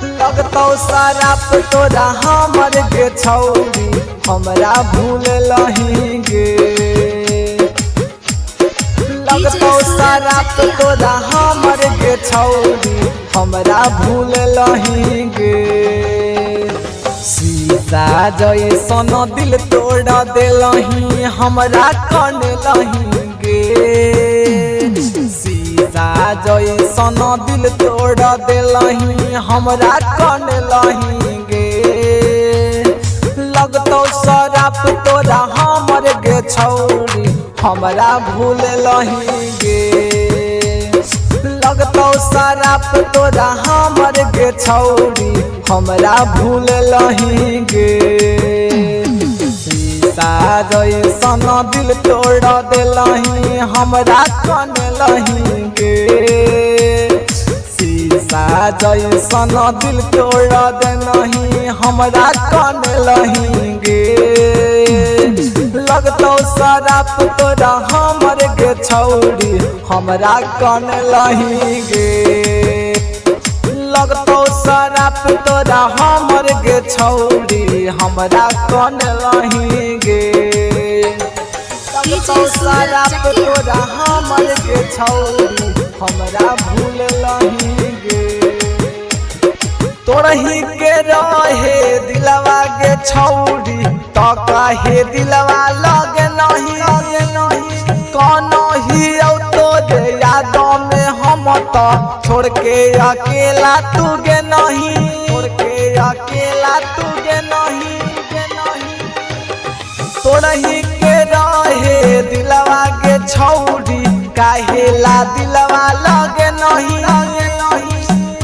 लगतौ शराब तोरा हमर गे छौरी हमरा भूल लही गे। लगतौ शराब तोरा हमर गे छौरी हमरा भूल लही गे। सीता जैसन दिल तोड़ देलही हमरा कन लही गे। सीता जैसन दिल तोड़ देलही हमरा कन लही गे। लगतौ शराब तोरा हमर गे छौरी हमरा भूल लही गे। लगतौ शराब तोरा हमर गे छौरी हमरा भूल लही गे। सीता जैसन दिल तोड़ देलही हमरा कन लही गे। सीता जैसन दिल तोड़ देलही हमरा कन लही गे। लगतौ शराब तोरा हमर गे छौरी हमरा कन लही गे। लगतौ शराब तोरा हमर गे छौरी हमरा कन लही गे। लगतौ शराब तोरा हमर गे छौरी हमरा भूल लही गे। तोरही के रहे दिलवा गे छौरी तो काहे दिलवा लगे नहीं कोनो ही तो दे यादों में हम तो छोड़ के अकेला तू गे नहीं। छोड़ के अकेला तू गे नहीं। तोरही के रहे दिलवा गे छौरी काहेला दिलवा लगे नहीं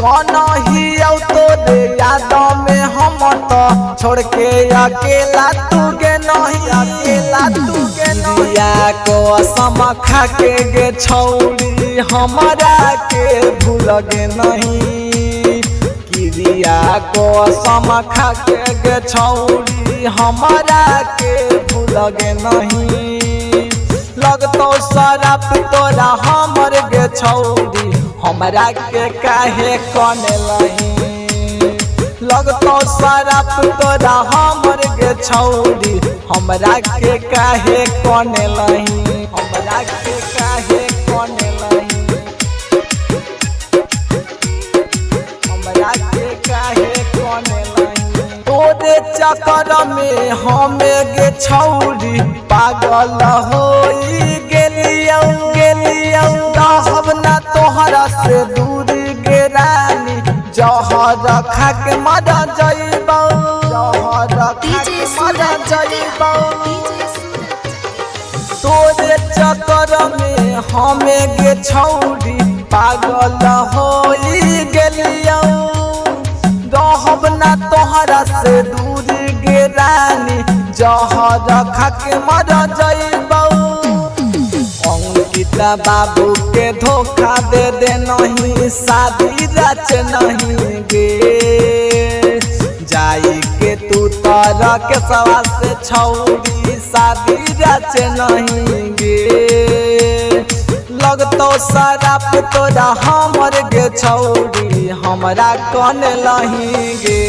कोनो ही तो दे यादों में हम तो छोड़ के अकेला तू गे नहीं। अकेला तू गे दिया को सम खा के गे छौरी हमरा के भूल गे नहीं। किरिया को सम खा के गे छौरी हमरा के भूल गे नहीं। लगतौ शराब तोरा हमर गे छौरी हमरा के काहे कन लही। लगतौ शराब तोरा हमर गे छौरी हमरा के काहे कन लही। हमरा के काहे कन लही। हमरा के काहे कन लही। तोरे चक्कर में हमे गे छौरी पागल होई गेलियौ। रहब ना तोहरा से दूर गे रानी जहर खा के मर जइबौ। जहर खा के मर जइबौ। तोरे चक्कर में हमे गे छौरी पागल होई गेलियौ। रहब ना तोहरा से दूर गे रानी जहर खा के मर जइबौ। अंकिता बाबू के धोखा दे नहीं शादी रच नहीं गे। जाई के तू तारा के सवा से छौरी शादी रच नहीं गे। लगतौ शराब तोरा हमर गे छौरी हमरा कन लही गे।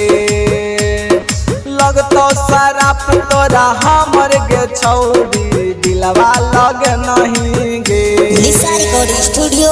लगतौ शराब तोरा हमर गे छौरी दिलवा लगे नहीं गे। निशा रिकॉर्डिंग स्टूडियो